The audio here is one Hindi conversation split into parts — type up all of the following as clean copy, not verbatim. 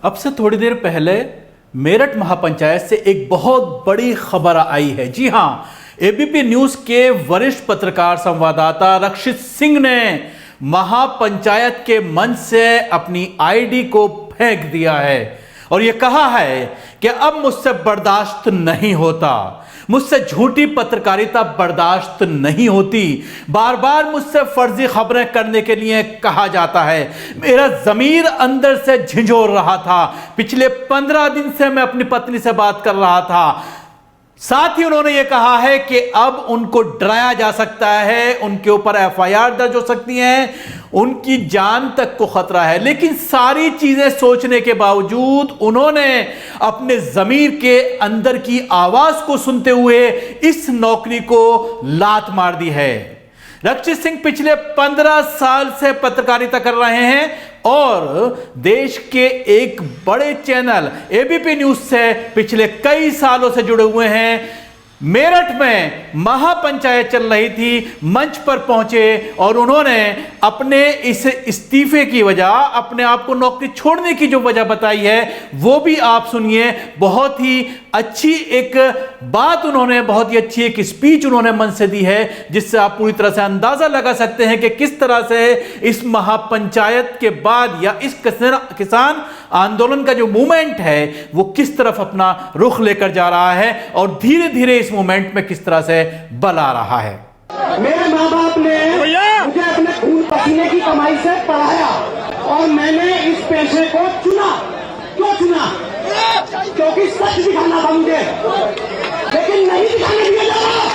अब से थोड़ी देर पहले मेरठ महापंचायत से एक बहुत बड़ी खबर आई है। जी हां, एबीपी न्यूज के वरिष्ठ पत्रकार संवाददाता रक्षित सिंह ने महापंचायत के मंच से अपनी आईडी को फेंक दिया है और यह कहा है कि अब मुझसे बर्दाश्त नहीं होता, मुझसे झूठी पत्रकारिता बर्दाश्त नहीं होती, बार बार मुझसे फर्जी खबरें करने के लिए कहा जाता है। मेरा ज़मीर अंदर से झिंझोर रहा था। पिछले 15 दिन से मैं अपनी पत्नी से बात कर रहा था। साथ ही उन्होंने यह कहा है कि अब उनको डराया जा सकता है, उनके ऊपर एफआईआर दर्ज हो सकती है, उनकी जान तक को खतरा है। लेकिन सारी चीजें सोचने के बावजूद उन्होंने अपने ज़मीर के अंदर की आवाज को सुनते हुए इस नौकरी को लात मार दी है। रक्षित सिंह पिछले 15 साल से पत्रकारिता कर रहे हैं और देश के एक बड़े चैनल एबीपी न्यूज से पिछले कई सालों से जुड़े हुए हैं। मेरठ में महापंचायत चल रही थी, मंच पर पहुंचे और उन्होंने अपने इस इस्तीफे की वजह, अपने आप को नौकरी छोड़ने की जो वजह बताई है वो भी आप सुनिए। बहुत ही अच्छी एक बात उन्होंने, बहुत ही अच्छी एक स्पीच उन्होंने मंच से दी है, जिससे आप पूरी तरह से अंदाजा लगा सकते हैं कि किस तरह से इस महापंचायत के बाद या इस किसान आंदोलन का जो मूवमेंट है वो किस तरफ अपना रुख लेकर जा रहा है और धीरे धीरे इस मूवमेंट में किस तरह से बल आ रहा है। मेरे माँ बाप ने मुझे अपने खून पसीने की कमाई से पढ़ाया और मैंने इस पेशे को चुना। क्यों चुना? क्योंकि सच दिखाना था मुझे, लेकिन नहीं दिखाने दिया जा रहा।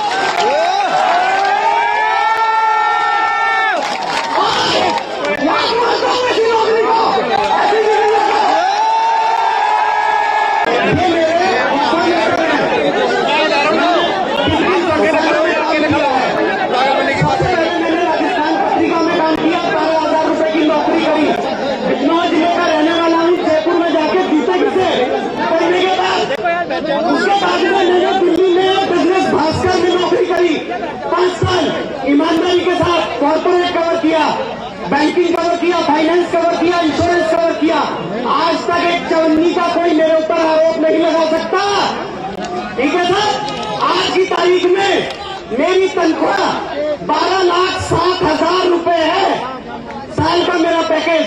ईमानदारी के साथ कॉर्पोरेट कवर किया, बैंकिंग कवर किया, फाइनेंस कवर किया, इंश्योरेंस कवर किया। आज तक एक चवन्नी का कोई मेरे ऊपर आरोप नहीं लगा सकता। ठीक है सर, आज की तारीख में मेरी तनख्वाह 12,07,000 रुपए है। साल का मेरा पैकेज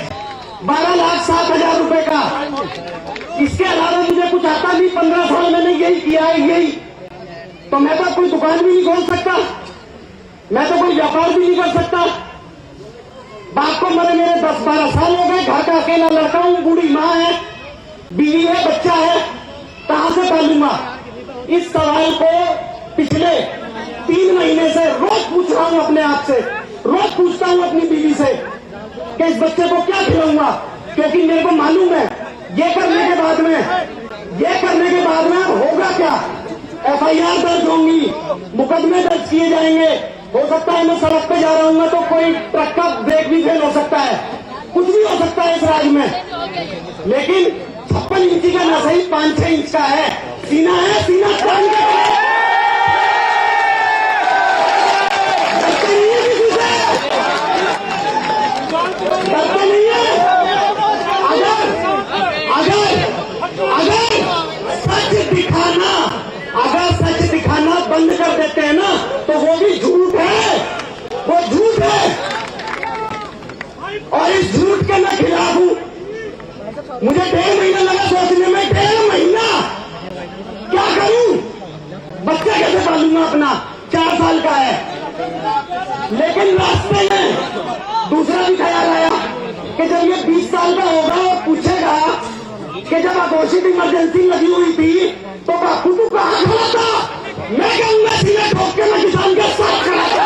12,07,000 रुपए का। इसके अलावा मुझे कुछ आता नहीं। 15 साल मैंने यही किया है, यही। तो मैं तो कोई दुकान भी नहीं खोल सकता, मैं तो कोई व्यापार भी नहीं कर सकता। बाप को मरे मेरे 10-12 साल हो गए, घर का अकेला लड़का हूं, बूढ़ी माँ है, बीवी है, बच्चा है, कहां से पालूंगा? इस सवाल को पिछले 3 महीने से रोज पूछ रहा हूं अपने आप से, रोज पूछता हूं अपनी बीवी से कि इस बच्चे को क्या खिलाऊंगा, क्योंकि मेरे को मालूम है ये करने के बाद में होगा क्या? एफआईआर दर्ज होंगी, मुकदमे दर्ज किए जाएंगे। हो सकता है मैं सड़क पे जा रहा हूँ तो कोई ट्रक का ब्रेक भी फेल हो सकता है, कुछ भी हो सकता है इस राज्य में। लेकिन 56 इंची का न सही 5-6 इंच का है, सीना है, सीना तान के डरते नहीं है। अगर सच दिखाना बंद कर देते हैं ना तो वो भी झूठ है, वो झूठ है। और इस झूठ के मैं खिलाफ हूं। मुझे 1.5 महीना लगा सोचने में, 1.5 महीना क्या करूं, बच्चा कैसे पालूंगा अपना, 4 साल का है। लेकिन रास्ते में दूसरा भी ख्याल आया कि जब ये 20 साल का होगा और पूछेगा कि जब अघोषित इमरजेंसी लगी हुई थी तो बापू तू कहां खड़ा था? मैं कहूंगा सीधे ठोक के मैं किसान के साथ खड़ा था।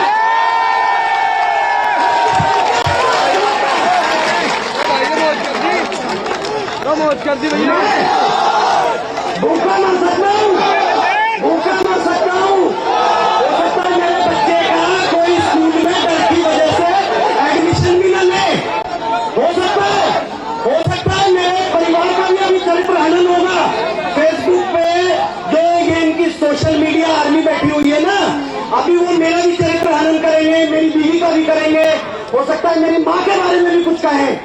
भूखा मर सकता हूं, भूखा मर सकता हूं। हो सकता है मेरे बच्चे का कोई स्कूल में डर की वजह से एडमिशन भी न ले। हो सकता है मेरे परिवार का भी अभी चरित्र हनन होगा। फेसबुक पे जो ये इनकी सोशल मीडिया आर्मी बैठी हुई है ना, अभी वो मेरा भी चरित्र हनन करेंगे, मेरी बीवी का भी करेंगे, हो सकता है मेरी माँ के बारे में भी कुछ कहें।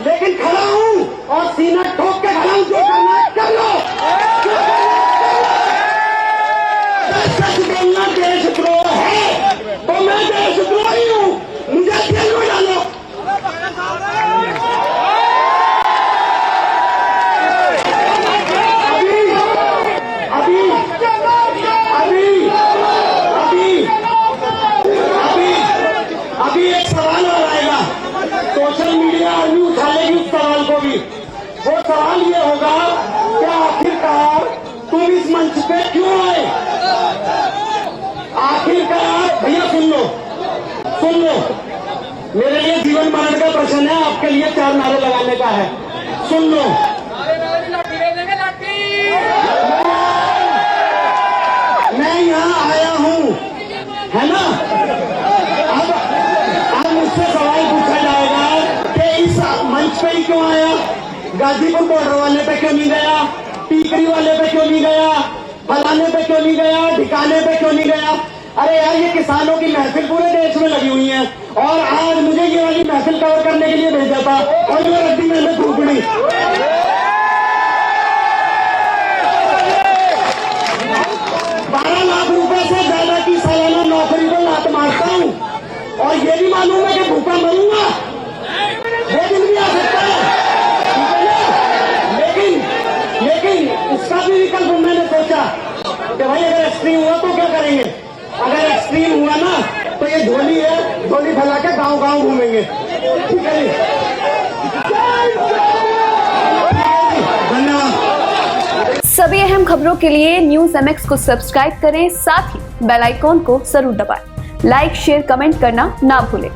लेकिन खड़ा हूं और सीना ठोक के खड़ा हूं, जो करना है कर लो। सच बोलना देशद्रोह है तो मैं देशद्रोही हूं, मुझे जेल में डालो। अभी एक सवाल और आएगा, सोशल मीडिया आर्मी उठा लेगी उस सवाल को भी। वो सवाल ये होगा कि आखिरकार तुम इस मंच पे क्यों आए? आखिरकार भैया सुन लो, मेरे लिए जीवन मरण का प्रश्न है, आपके लिए 4 नारे लगाने का है। सुन लो, मैं यहाँ आया हूँ, है ना? अब मुझसे सवाल पूछा जाएगा कि इस मंच पे ही क्यों आया? गाजीपुर बॉर्डर वाले पे क्यों नहीं गया? टीकरी वाले पे क्यों नहीं गया? फलाने पे क्यों नहीं गया? ठिकाने पे क्यों नहीं गया? अरे यार, ये किसानों की महफिल पूरे देश में लगी हुई है और आज मुझे ये वाली महफिल कवर करने के लिए भेजा था और ये रद्दी मैंने ढूंढी। 12 लाख रुपए से ज्यादा की सालाना नौकरी को लात मारता हूँ और ये भी मालूम है कि भूखा मरूंगा, वो दिन भी आ सकता है, लेकिन उसका भी विकल्प मैंने सोचा कि भाई अगर एक्सट्रीम हुआ तो क्या करेंगे? अगर एक्सट्रीम हुआ ना तो ये झोली है, झोली फैला के गांव घूमेंगे। ठीक है जी, धन्यवाद। सभी अहम खबरों के लिए न्यूज़ MX को सब्सक्राइब करें, साथ ही बेल आइकॉन को जरूर दबाएं। लाइक, शेयर, कमेंट करना ना भूलें।